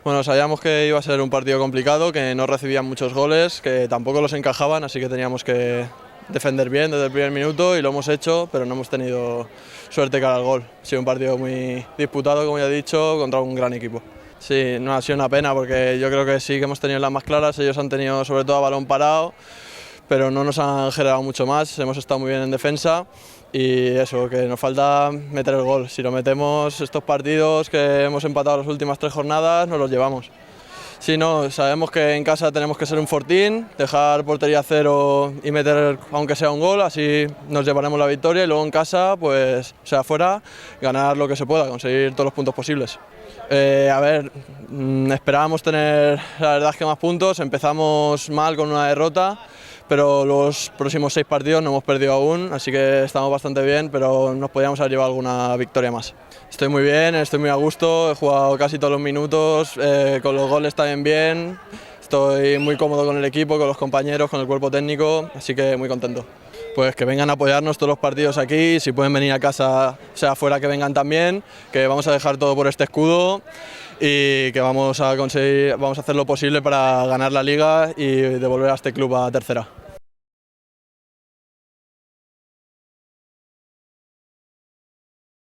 Bueno, sabíamos que iba a ser un partido complicado, que no recibían muchos goles, que tampoco los encajaban, así que teníamos que defender bien desde el primer minuto y lo hemos hecho, pero no hemos tenido suerte cara al gol. Ha sido un partido muy disputado, como ya he dicho, contra un gran equipo. Sí, no ha sido una pena porque yo creo que sí que hemos tenido las más claras, ellos han tenido sobre todo a balón parado, pero no nos han generado mucho más, hemos estado muy bien en defensa y eso, que nos falta meter el gol. Si lo metemos estos partidos que hemos empatado las últimas 3 jornadas, nos los llevamos. Sí, no, sabemos que en casa tenemos que ser un fortín, dejar portería cero y meter aunque sea un gol, así nos llevaremos la victoria y luego en casa, pues sea fuera, ganar lo que se pueda, conseguir todos los puntos posibles. Esperábamos tener la verdad es que más puntos, empezamos mal con una derrota, pero los próximos 6 partidos no hemos perdido aún, así que estamos bastante bien, pero nos podríamos haber llevado alguna victoria más. Estoy muy bien, estoy muy a gusto, he jugado casi todos los minutos, con los goles también bien, estoy muy cómodo con el equipo, con los compañeros, con el cuerpo técnico, así que muy contento. Pues que vengan a apoyarnos todos los partidos aquí, si pueden venir a casa, sea fuera que vengan también, que vamos a dejar todo por este escudo y que vamos a hacer lo posible para ganar la liga y devolver a este club a tercera.